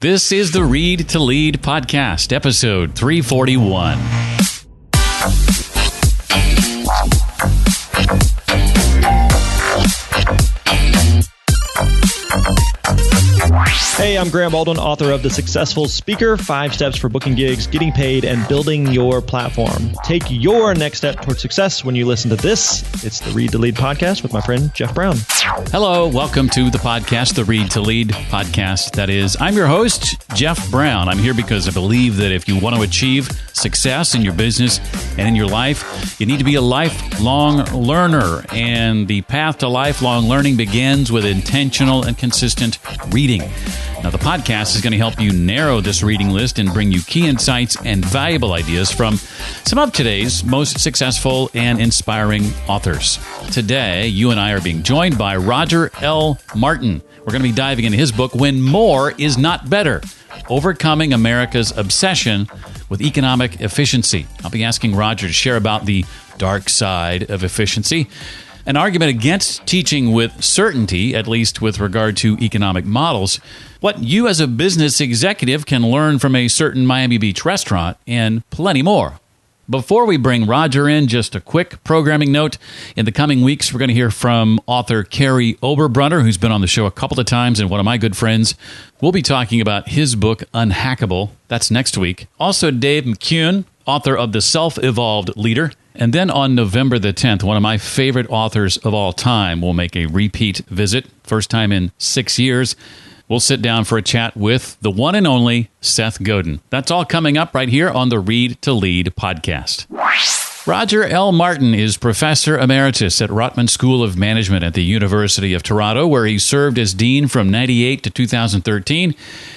This is the Read to Lead podcast, episode 341. Hey, I'm Graham Baldwin, author of The Successful Speaker, 5 Steps for Booking Gigs, Getting Paid, and Building Your Platform. Take your next step towards success when you listen to this. It's the Read to Lead podcast with my friend, Jeff Brown. Hello, welcome to the podcast, the Read to Lead podcast. That is, I'm your host, Jeff Brown. I'm here because I believe that if you want to achieve success in your business and in your life, you need to be a lifelong learner. And the path to lifelong learning begins with intentional and consistent reading. Now, the podcast is going to help you narrow this reading list and bring you key insights and valuable ideas from some of today's most successful and inspiring authors. Today, you and I are being joined by Roger L. Martin. We're going to be diving into his book, When More Is Not Better: Overcoming America's Obsession with Economic Efficiency. I'll be asking Roger to share about the dark side of efficiency, an argument against teaching with certainty, at least with regard to economic models, what you as a business executive can learn from a certain Miami Beach restaurant, and plenty more. Before we bring Roger in, just a quick programming note. In the coming weeks, we're going to hear from author Carrie Oberbrunner, who's been on the show a couple of times and one of my good friends. We'll be talking about his book, Unhackable. That's next week. Also, Dave McCune, author of The Self-Evolved Leader. And then on November the 10th, one of my favorite authors of all time will make a repeat visit, first time in 6 years. We'll sit down for a chat with the one and only Seth Godin. That's all coming up right here on the Read to Lead podcast. Roger L. Martin is Professor Emeritus at Rotman School of Management at the University of Toronto, where he served as Dean from 1998 to 2013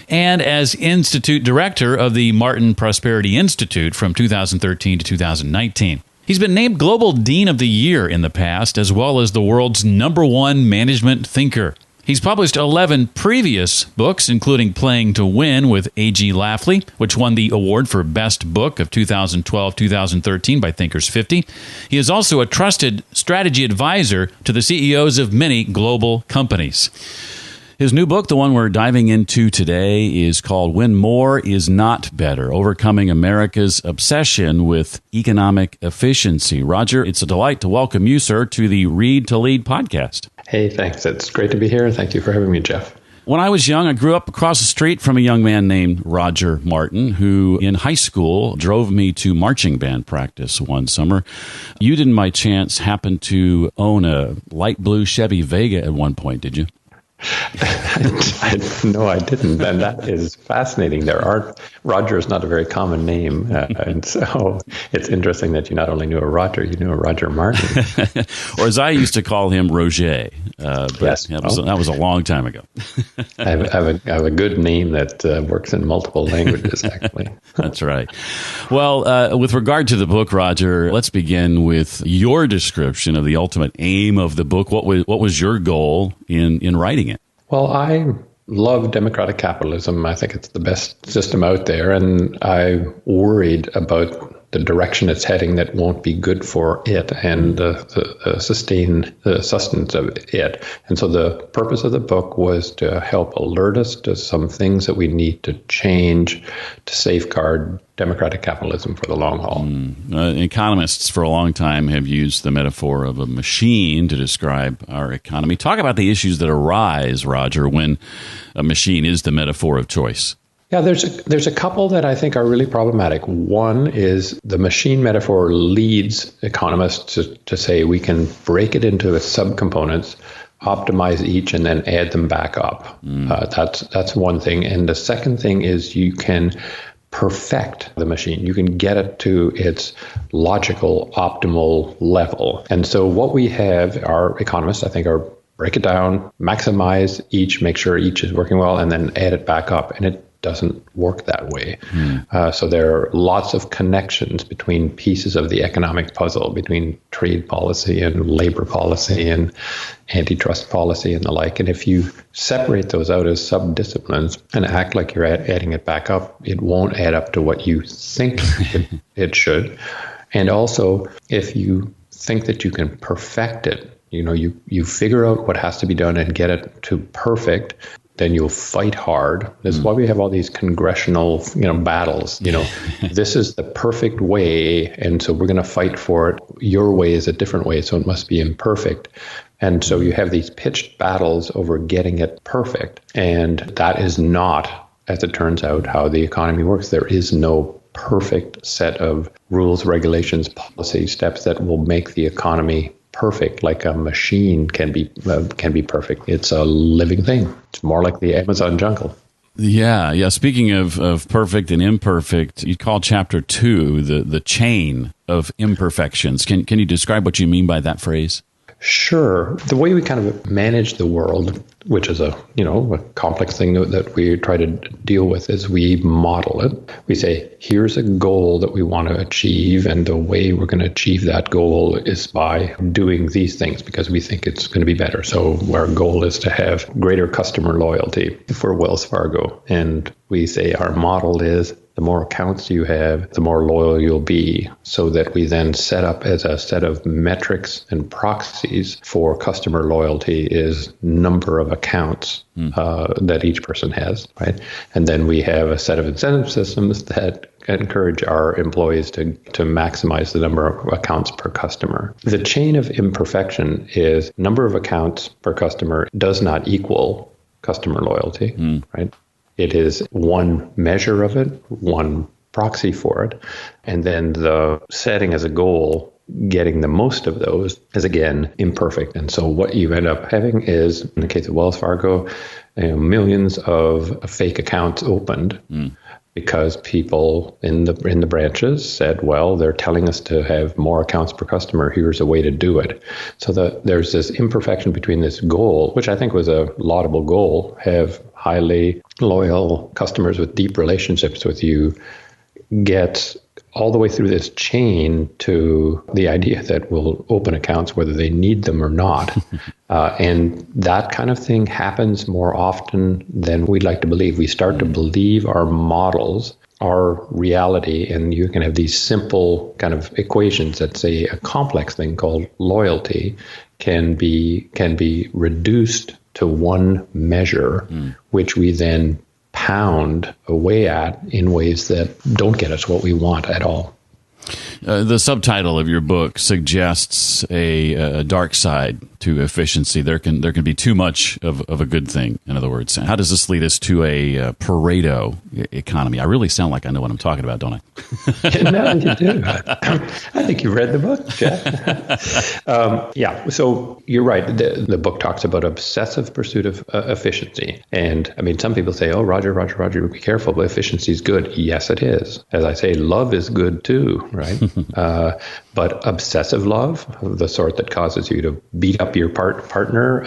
and as Institute Director of the Martin Prosperity Institute from 2013 to 2019. He's been named Global Dean of the Year in the past, as well as the world's #1 management thinker. He's published 11 previous books, including Playing to Win with A.G. Lafley, which won the award for Best Book of 2012-2013 by Thinkers 50. He is also a trusted strategy advisor to the CEOs of many global companies. His new book, the one we're diving into today, is called When More Is Not Better: Overcoming America's Obsession with Economic Efficiency. Roger, it's a delight to welcome you, sir, to the Read to Lead podcast. Hey, thanks. It's great to be here. Thank you for having me, Jeff. When I was young, I grew up across the street from a young man named Roger Martin, who in high school drove me to marching band practice one summer. You didn't by chance happen to own a light blue Chevy Vega at one point, did you? No, I didn't. And that is fascinating. Roger is not a very common name. And so it's interesting that you not only knew a Roger, you knew a Roger Martin. Or as I used to call him, Roger. But yes. That was a long time ago. I have a good name that works in multiple languages, actually. That's right. Well, with regard to the book, Roger, let's begin with your description of the ultimate aim of the book. What was your goal in writing it? Well, I love democratic capitalism. I think it's the best system out there, and I'm worried about the direction it's heading that won't be good for it and the sustenance of it. And so the purpose of the book was to help alert us to some things that we need to change to safeguard democratic capitalism for the long haul. Economists for a long time have used the metaphor of a machine to describe our economy. Talk about the issues that arise, Roger, when a machine is the metaphor of choice. Yeah, there's a couple that I think are really problematic. One is the machine metaphor leads economists to say we can break it into its subcomponents, optimize each, and then add them back up. That's one thing. And the second thing is you can perfect the machine. You can get it to its logical, optimal level. And so what we have, our economists, I think, are break it down, maximize each, make sure each is working well, and then add it back up. And it doesn't work that way. So there are lots of connections between pieces of the economic puzzle, between trade policy and labor policy and antitrust policy and the like. And if you separate those out as sub-disciplines and act like you're adding it back up, it won't add up to what you think it should. And also, if you think that you can perfect it, you figure out what has to be done and get it to perfect, then you'll fight hard. This is why we have all these congressional, battles. This is the perfect way, and so we're going to fight for it. Your way is a different way, so it must be imperfect. And so you have these pitched battles over getting it perfect. And that is not, as it turns out, how the economy works. There is no perfect set of rules, regulations, policy steps that will make the economy perfect, like a machine can be perfect. It's a living thing. It's more like the Amazon jungle. Yeah. Speaking of perfect and imperfect, you call chapter 2 the chain of imperfections. Can you describe what you mean by that phrase? Sure. The way we kind of manage the world, which is a complex thing that we try to deal with, is we model it. We say, here's a goal that we want to achieve, and the way we're going to achieve that goal is by doing these things because we think it's going to be better. So our goal is to have greater customer loyalty for Wells Fargo. And we say our model is the more accounts you have, the more loyal you'll be, so that we then set up as a set of metrics and proxies for customer loyalty is number of accounts that each person has, right? And then we have a set of incentive systems that encourage our employees to maximize the number of accounts per customer. The chain of imperfection is number of accounts per customer does not equal customer loyalty, right? It is one measure of it, one proxy for it. And then the setting as a goal, getting the most of those is, again, imperfect. And so what you end up having is, in the case of Wells Fargo, millions of fake accounts opened because people in the branches said, well, they're telling us to have more accounts per customer. Here's a way to do it. So there's this imperfection between this goal, which I think was a laudable goal, have highly loyal customers with deep relationships with you, get all the way through this chain to the idea that we'll open accounts whether they need them or not. And that kind of thing happens more often than we'd like to believe. We start to believe our models, our reality, and you can have these simple kind of equations that say a complex thing called loyalty can be reduced to one measure, which we then pound away at in ways that don't get us what we want at all. The subtitle of your book suggests a dark side to efficiency. There can be too much of a good thing, in other words. How does this lead us to a Pareto economy? I really sound like I know what I'm talking about, don't I? No, you do. I think you read the book, Jeff. Yeah, so you're right. The book talks about obsessive pursuit of efficiency. And I mean, some people say, oh, Roger, be careful. Efficiency is good. Yes, it is. As I say, love is good too, right? But obsessive love, the sort that causes you to beat up your partner,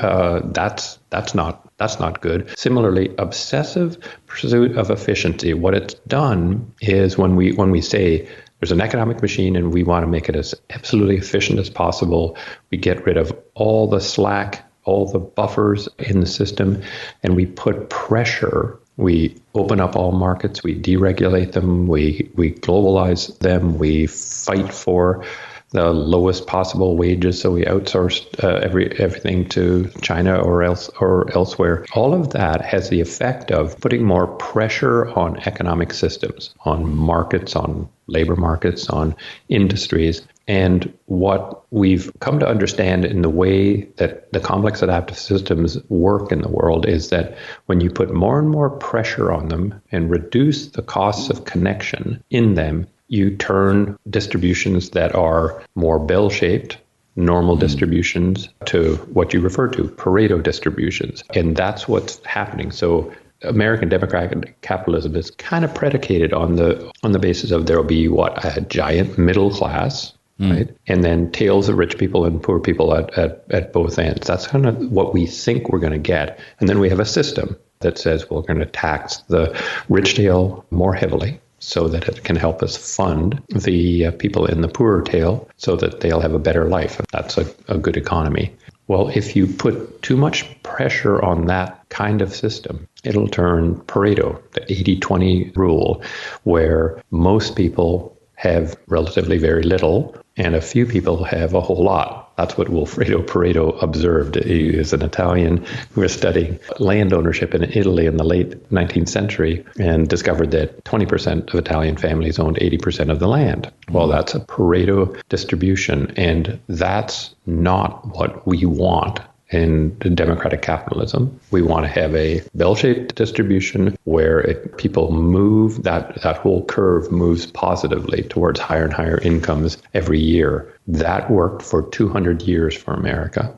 that's not good. Similarly, obsessive pursuit of efficiency, what it's done is when we say there's an economic machine and we want to make it as absolutely efficient as possible, we get rid of all the slack, all the buffers in the system, and we put pressure. We open up all markets, we deregulate them, we globalize them, we fight for the lowest possible wages, so we outsource everything to China or elsewhere. All of that has the effect of putting more pressure on economic systems, on markets, on labor markets, on industries. And what we've come to understand in the way that the complex adaptive systems work in the world is that when you put more and more pressure on them and reduce the costs of connection in them, you turn distributions that are more bell-shaped, normal distributions, to what you refer to, Pareto distributions. And that's what's happening. So American democratic capitalism is kind of predicated on the basis of there will be a giant middle class, right? And then tails of rich people and poor people at both ends. That's kind of what we think we're going to get. And then we have a system that says we're going to tax the rich tail more heavily so that it can help us fund the people in the poorer tail so that they'll have a better life. That's a good economy. Well, if you put too much pressure on that kind of system, it'll turn Pareto, the 80-20 rule, where most people have relatively very little, and a few people have a whole lot. That's what Wilfredo Pareto observed. He is an Italian who was studying land ownership in Italy in the late 19th century and discovered that 20% of Italian families owned 80% of the land. Well, that's a Pareto distribution, and that's not what we want in democratic capitalism. We want to have a bell-shaped distribution where people move, that whole curve moves positively towards higher and higher incomes every year. That worked for 200 years for America.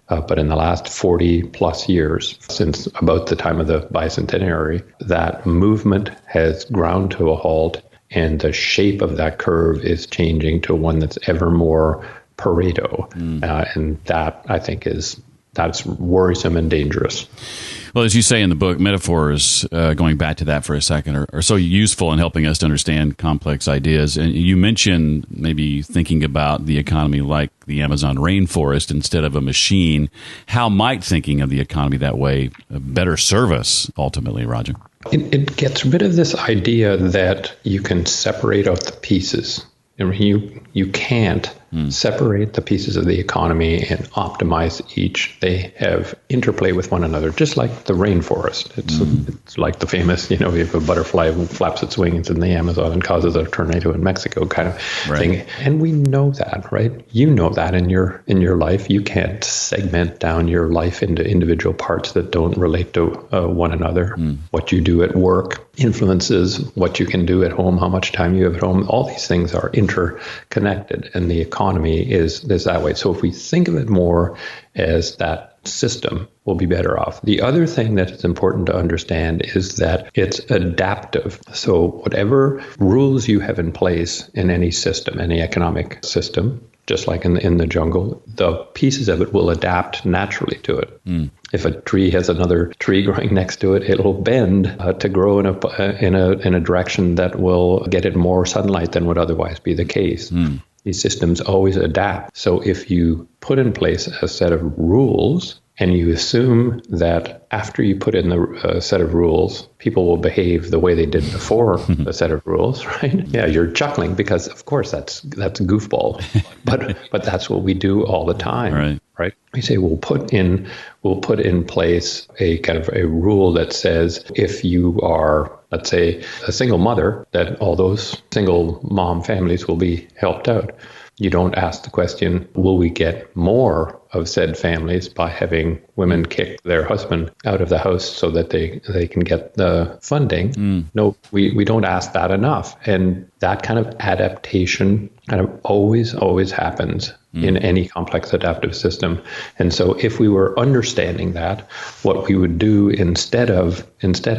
But in the last 40 plus years, since about the time of the bicentenary, that movement has ground to a halt, and the shape of that curve is changing to one that's ever more Pareto. And that, I think, that's worrisome and dangerous. Well, as you say in the book, metaphors, going back to that for a second, are so useful in helping us to understand complex ideas. And you mentioned maybe thinking about the economy like the Amazon rainforest instead of a machine. How might thinking of the economy that way better serve us ultimately, Roger? It gets rid of this idea that you can separate out the pieces. I mean, you can't separate the pieces of the economy and optimize each. They have interplay with one another, just like the rainforest. It's like the famous, you have a butterfly who flaps its wings in the Amazon and causes a tornado in Mexico kind of thing. And we know that, right? You know that in your life. You can't segment down your life into individual parts that don't relate to one another. What you do at work influences what you can do at home, how much time you have at home. All these things are interconnected, and the economy is that way. So if we think of it more as that system, we'll be better off. The other thing that is important to understand is that it's adaptive. So whatever rules you have in place in any system, any economic system, just like in the jungle, the pieces of it will adapt naturally to it. If a tree has another tree growing next to it, it'll bend to grow in a direction that will get it more sunlight than would otherwise be the case. These systems always adapt. So if you put in place a set of rules and you assume that after you put in the set of rules, people will behave the way they did before the set of rules, right? Yeah, you're chuckling because, of course, that's goofball, but that's what we do all the time, right? We say we'll put in place a kind of a rule that says if you are, let's say, a single mother, that all those single mom families will be helped out. You don't ask the question, will we get more of said families by having women kick their husband out of the house so that they can get the funding? No, we don't ask that enough. And that kind of adaptation kind of always happens in any complex adaptive system. And so if we were understanding that, what we would do instead of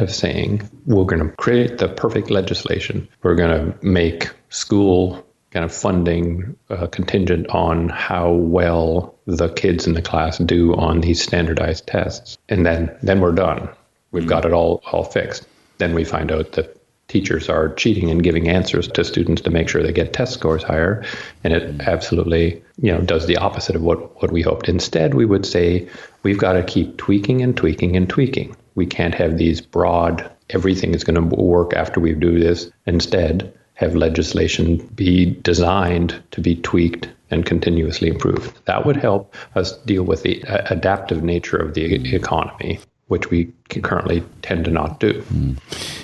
saying, we're going to create the perfect legislation, we're going to make school kind of funding contingent on how well the kids in the class do on these standardized tests. And then we're done. We've got it all fixed. Then we find out that teachers are cheating and giving answers to students to make sure they get test scores higher. And it absolutely, does the opposite of what we hoped. Instead, we would say, we've got to keep tweaking and tweaking and tweaking. We can't have these broad, everything is going to work after we do this. Instead, have legislation be designed to be tweaked and continuously improved. That would help us deal with the adaptive nature of the economy, which we currently tend to not do.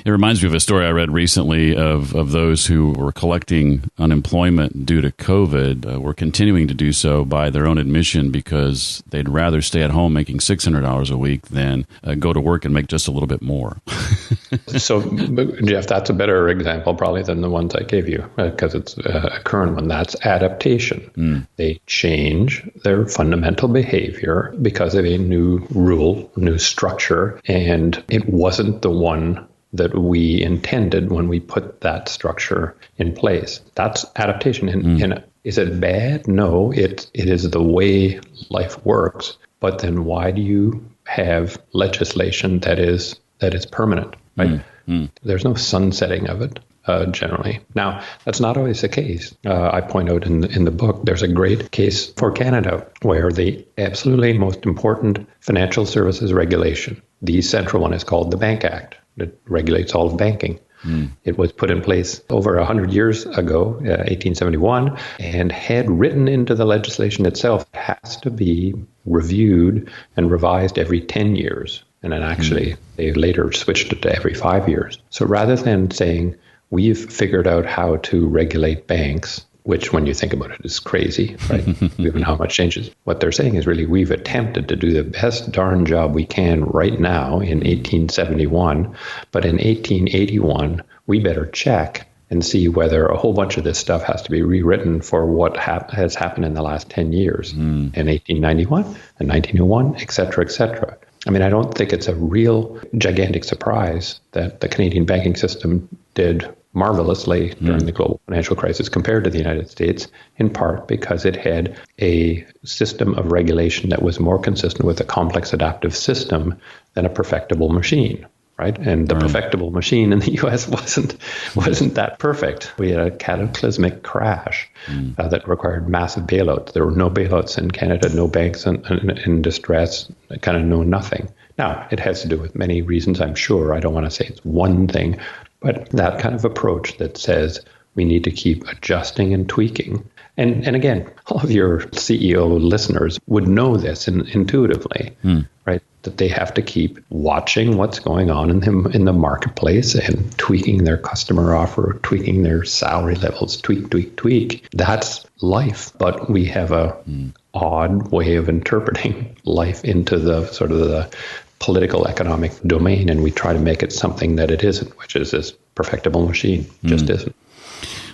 It reminds me of a story I read recently of those who were collecting unemployment due to COVID, were continuing to do so by their own admission because they'd rather stay at home making $600 a week than go to work and make just a little bit more. So, Jeff, that's a better example probably than the ones I gave you because it's a current one. That's adaptation. They change their fundamental behavior because of a new rule, new structure, and it wasn't the one that we intended when we put that structure in place. That's adaptation. And is it bad? No, it is the way life works. But then why do you have legislation that is permanent? Right? There's no sunsetting of it. Generally. Now, that's not always the case. I point out in the book, there's a great case for Canada where the absolutely most important financial services regulation, the central one, is called the Bank Act. It regulates all of banking. It was put in place over 100 years ago, 1871, and had written into the legislation itself, it has to be reviewed and revised every 10 years. And then actually, they later switched it to every 5 years. So rather than saying, we've figured out how to regulate banks, which when you think about it is crazy, right? Given how much changes. What they're saying is really, we've attempted to do the best darn job we can right now in 1871, but in 1881, we better check and see whether a whole bunch of this stuff has to be rewritten for what has happened in the last 10 years, in 1891 and 1901, et cetera, et cetera. I mean, I don't think it's a real gigantic surprise that the Canadian banking system did marvelously during the global financial crisis compared to the United States, in part because it had a system of regulation that was more consistent with a complex adaptive system than a perfectible machine, right? And the perfectible machine in the U.S. wasn't that perfect. We had a cataclysmic crash that required massive bailouts. There were no bailouts in Canada, no banks in distress, kind of no nothing. Now, it has to do with many reasons, I'm sure. I don't want to say it's one thing, but that kind of approach that says we need to keep adjusting and tweaking. And again, all of your CEO listeners would know this intuitively, right? That they have to keep watching what's going on in the marketplace and tweaking their customer offer, tweaking their salary levels, tweak. That's life. But we have a odd way of interpreting life into the sort of the political economic domain, and we try to make it something that it isn't, which is this perfectible machine. Just isn't.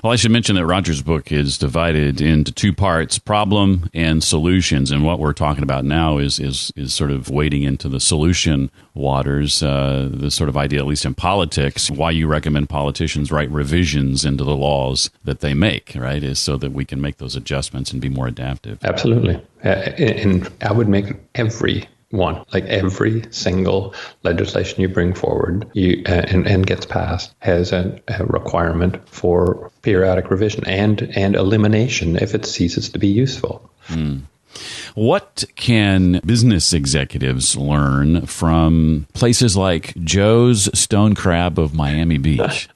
Well, I should mention that Roger's book is divided into two parts, problem and solutions. And what we're talking about now is sort of wading into the solution waters, the sort of idea, at least in politics, why you recommend politicians write revisions into the laws that they make, right, is so that we can make those adjustments and be more adaptive. Absolutely. And I would make every single legislation you bring forward and gets passed has a requirement for periodic revision and elimination if it ceases to be useful. What can business executives learn from places like Joe's Stone Crab of Miami Beach?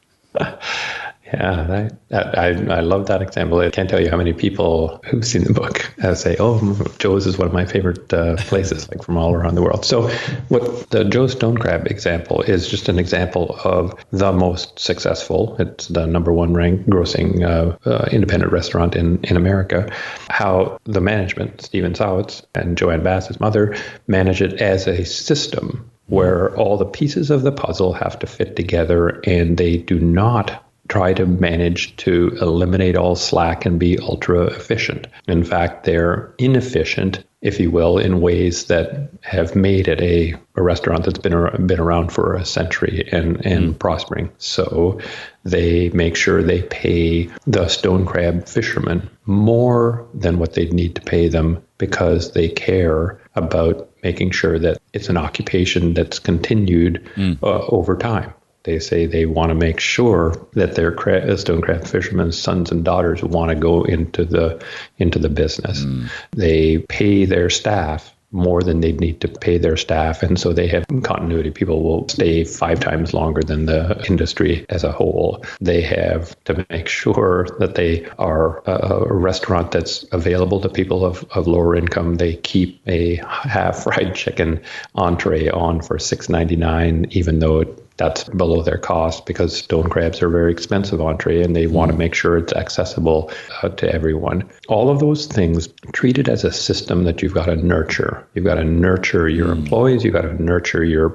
Yeah, I love that example. I can't tell you how many people who've seen the book say, "Oh, Joe's is one of my favorite places," like from all around the world. So, what the Joe's Stone Crab example is just an example of the most successful. It's the number one ranked grossing independent restaurant in America. How the management, Stephen Sowitz and Joanne Bass, his mother, manage it as a system where all the pieces of the puzzle have to fit together, and they do not try to manage to eliminate all slack and be ultra efficient. In fact, they're inefficient, if you will, in ways that have made it a restaurant that's been around for a century and prospering. So they make sure they pay the stone crab fishermen more than what they'd need to pay them because they care about making sure that it's an occupation that's continued over time. They say they want to make sure that their stone crab fishermen's sons and daughters want to go into the business. They pay their staff more than they'd need to pay their staff, and so they have continuity. People will stay 5 times longer than the industry as a whole. They have to make sure that they are a restaurant that's available to people of lower income. They keep a half fried chicken entree on for $6.99, even though that's below their cost, because stone crabs are a very expensive entree and they want to make sure it's accessible to everyone. All of those things, treat it as a system that you've got to nurture. You've got to nurture your employees. You've got to nurture your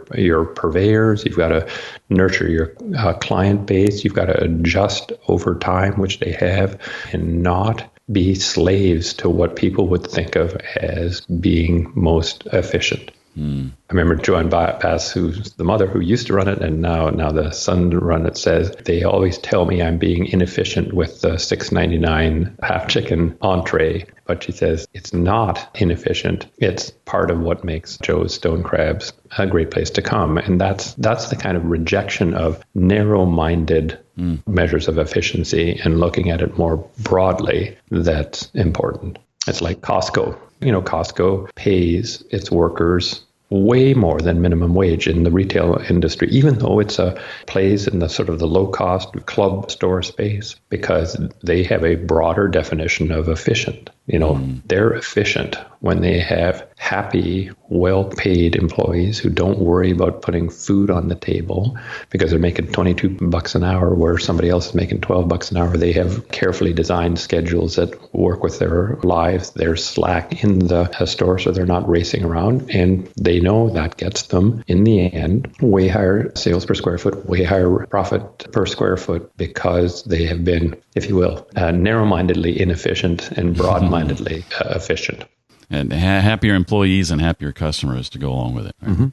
purveyors. You've got to nurture your client base. You've got to adjust over time, which they have, and not be slaves to what people would think of as being most efficient. I remember Joanne Bass, who's the mother who used to run it, and now the son run it, says, they always tell me I'm being inefficient with the $6.99 half chicken entree. But she says it's not inefficient. It's part of what makes Joe's Stone Crabs a great place to come. And that's the kind of rejection of narrow-minded measures of efficiency and looking at it more broadly that's important. It's like Costco. Costco pays its workers way more than minimum wage in the retail industry, even though it's plays in the sort of the low-cost club store space, because they have a broader definition of efficient. They're efficient when they have happy, well-paid employees who don't worry about putting food on the table because they're making $22 an hour where somebody else is making $12 an hour. They have carefully designed schedules that work with their lives. They're slack in the store, so they're not racing around. And they know that gets them, in the end, way higher sales per square foot, way higher profit per square foot, because they have been, if you will, narrow-mindedly inefficient and broad-mindedly efficient. And happier employees and happier customers to go along with it. Right? Mm-hmm.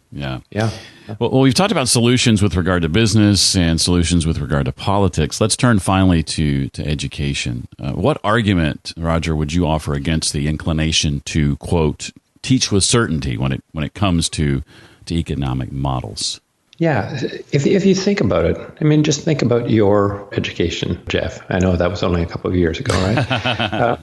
Yeah. Well, we've talked about solutions with regard to business and solutions with regard to politics. Let's turn finally to education. What argument, Roger, would you offer against the inclination to, quote, teach with certainty when it comes to economic models? Yeah, if you think about it, just think about your education, Jeff. I know that was only a couple of years ago, right?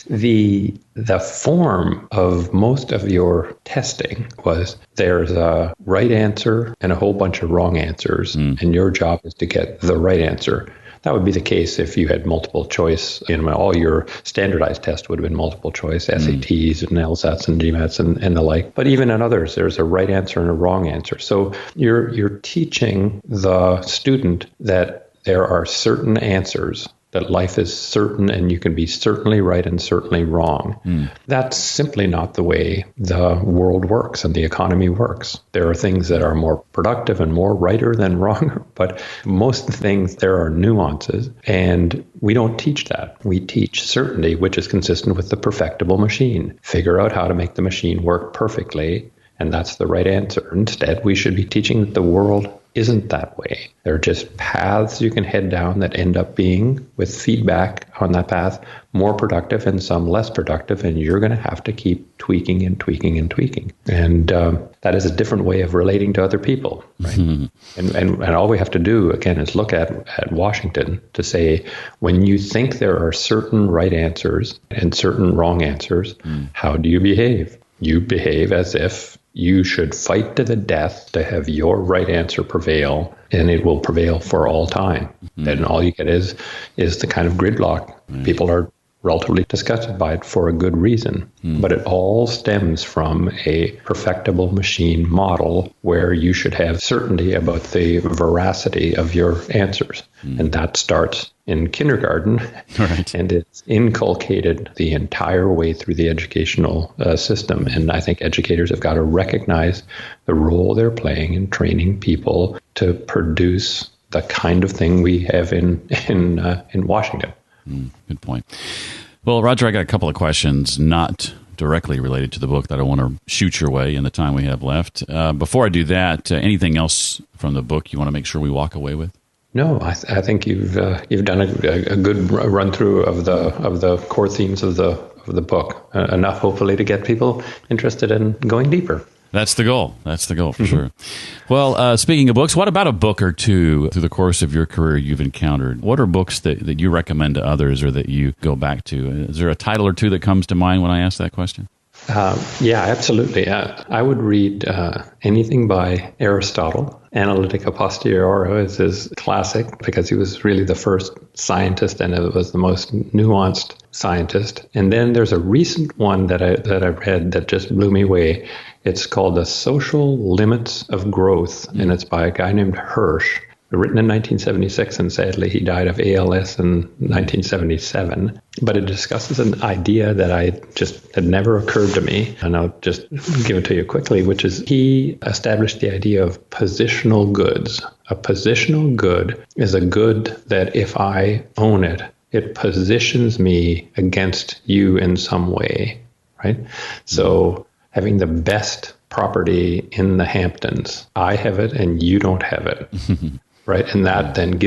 The form of most of your testing was there's a right answer and a whole bunch of wrong answers, and your job is to get the right answer. That would be the case if you had multiple choice. All your standardized tests would have been multiple choice, SATs and LSATs and GMATs and the like. But even in others, there's a right answer and a wrong answer. So you're teaching the student that there are certain answers, that life is certain and you can be certainly right and certainly wrong. That's simply not the way the world works and the economy works. There are things that are more productive and more righter than wrong, but most things, there are nuances, and we don't teach that. We teach certainty, which is consistent with the perfectible machine. Figure out how to make the machine work perfectly, and that's the right answer. Instead, we should be teaching that the world isn't that way. There are just paths you can head down that end up being, with feedback on that path, more productive and some less productive, and you're going to have to keep tweaking and tweaking and tweaking. And that is a different way of relating to other people, right? And all we have to do, again, is look at Washington to say, when you think there are certain right answers and certain wrong answers, how do you behave? You behave as if you should fight to the death to have your right answer prevail, and it will prevail for all time. And all you get is the kind of gridlock. People are relatively disgusted by it for a good reason. But it all stems from a perfectible machine model where you should have certainty about the veracity of your answers. And that starts in kindergarten, right, and it's inculcated the entire way through the educational system. And I think educators have got to recognize the role they're playing in training people to produce the kind of thing we have in Washington. Good point. Well, Roger, I got a couple of questions not directly related to the book that I want to shoot your way in the time we have left. Before I do that, anything else from the book you want to make sure we walk away with? No, I think you've done a good run through of the core themes of the book, enough hopefully to get people interested in going deeper. That's the goal. That's the goal for sure. Well, speaking of books, what about a book or two through the course of your career you've encountered? What are books that you recommend to others or that you go back to? Is there a title or two that comes to mind when I ask that question? Yeah, absolutely. I would read anything by Aristotle. Analytica Posterior is his classic because he was really the first scientist and it was the most nuanced scientist. And then there's a recent one that I read that just blew me away. It's called The Social Limits of Growth, and it's by a guy named Hirsch. Written in 1976, and sadly he died of ALS in 1977. But it discusses an idea that had never occurred to me, and I'll just give it to you quickly, which is he established the idea of positional goods. A positional good is a good that if I own it, it positions me against you in some way, right? So having the best property in the Hamptons, I have it and you don't have it. right? And that then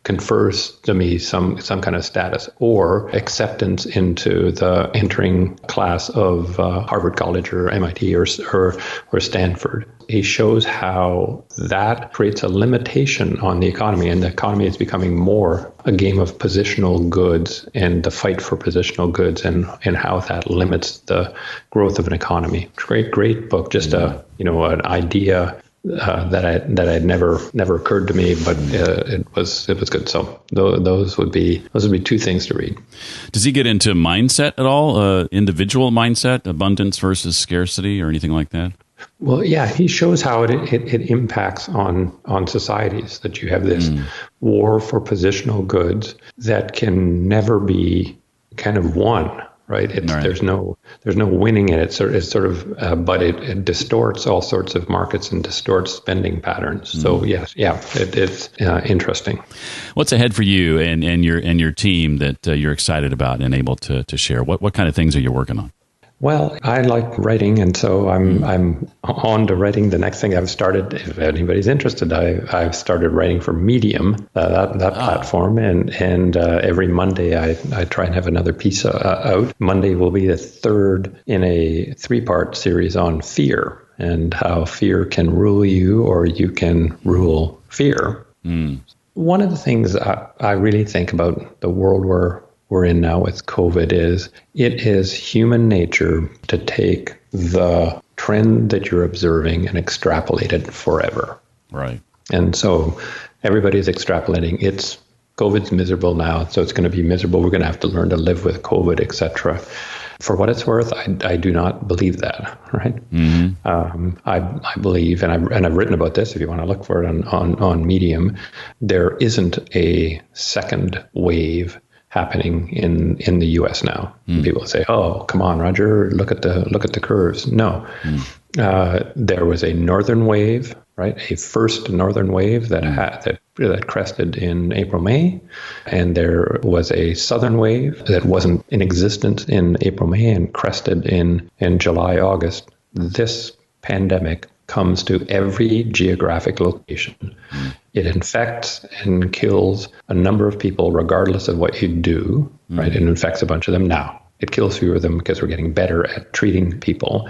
confers to me some kind of status or acceptance into the entering class of Harvard College or MIT or Stanford. It shows how that creates a limitation on the economy, and the economy is becoming more a game of positional goods and the fight for positional goods, and how that limits the growth of an economy. Great book, just an idea that had never occurred to me, but it was good. So those would be two things to read. Does he get into mindset at all? Individual mindset, abundance versus scarcity, or anything like that? Well, yeah, he shows how it impacts on societies, that you have this war for positional goods that can never be kind of won. Right. There's no winning in it. But it distorts all sorts of markets and distorts spending patterns. So yes, it's interesting. What's ahead for you and your team that you're excited about and able to share? What kind of things are you working on? Well, I like writing, and so I'm on to writing. The next thing I've started, if anybody's interested, I've started writing for Medium, that platform, and every Monday I try and have another piece out. Monday will be the third in a 3-part series on fear and how fear can rule you, or you can rule fear. One of the things I really think about the world we're in now with COVID is it is human nature to take the trend that you're observing and extrapolate it forever. Right. And so everybody's extrapolating. COVID's miserable now, so it's going to be miserable. We're going to have to learn to live with COVID, etc. For what it's worth, I do not believe that, right? I believe, and I've written about this, if you want to look for it on Medium, there isn't a second wave happening in the U.S. now. People say, "Oh, come on, Roger, look at the curves." No, there was a northern wave, right? A first northern wave that crested in April, May, and there was a southern wave that wasn't in existence in April, May, and crested in July, August. This pandemic comes to every geographic location. It infects and kills a number of people regardless of what you do, right? It infects a bunch of them now. It kills fewer of them because we're getting better at treating people.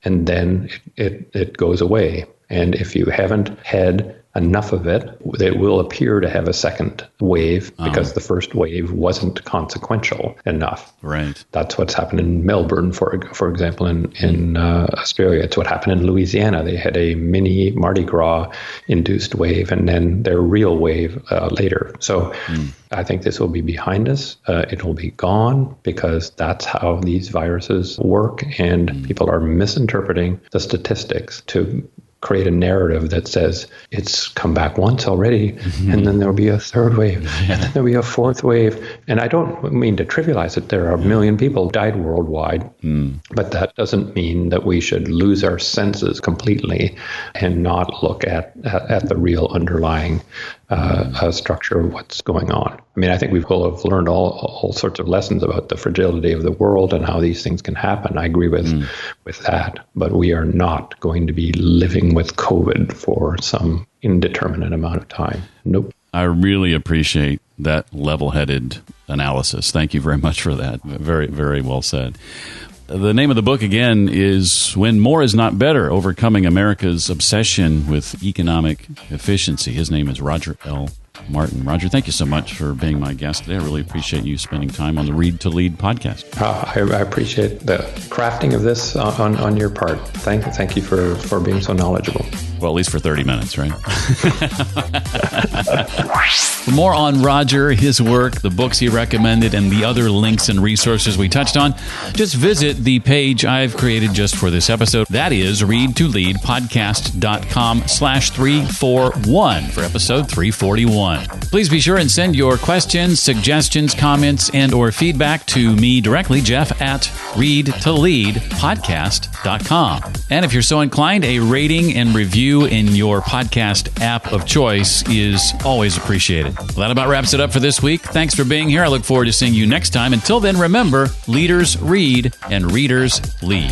And then it goes away. And if you haven't had enough of it, it will appear to have a second wave because the first wave wasn't consequential enough. Right. That's what's happened in Melbourne, for example, in Australia. It's what happened in Louisiana. They had a mini Mardi Gras induced wave and then their real wave later. So I think this will be behind us. It will be gone because that's how these viruses work, and people are misinterpreting the statistics to create a narrative that says it's come back once already, and then there'll be a third wave, and then there'll be a fourth wave. And I don't mean to trivialize it. There are 1 million people died worldwide, but that doesn't mean that we should lose our senses completely and not look at the real underlying structure of what's going on. I mean, I think we will have learned all sorts of lessons about the fragility of the world and how these things can happen. I agree with that, but we are not going to be living with COVID for some indeterminate amount of time. Nope. I really appreciate that level-headed analysis. Thank you very much for that. Very, very well said. The name of the book, again, is When More Is Not Better, Overcoming America's Obsession with Economic Efficiency. His name is Roger L. Martin. Roger, thank you so much for being my guest today. I really appreciate you spending time on the Read to Lead podcast. I appreciate the crafting of this on your part. Thank you for being so knowledgeable. Well, at least for 30 minutes, right? For more on Roger, his work, the books he recommended, and the other links and resources we touched on, just visit the page I've created just for this episode. That is readtoleadpodcast.com/341 for episode 341. Please be sure and send your questions, suggestions, comments, and or feedback to me directly, Jeff, at readtoleadpodcast.com. And if you're so inclined, a rating and review in your podcast app of choice is always appreciated. Well, that about wraps it up for this week. Thanks for being here. I look forward to seeing you next time. Until then, remember, leaders read and readers lead.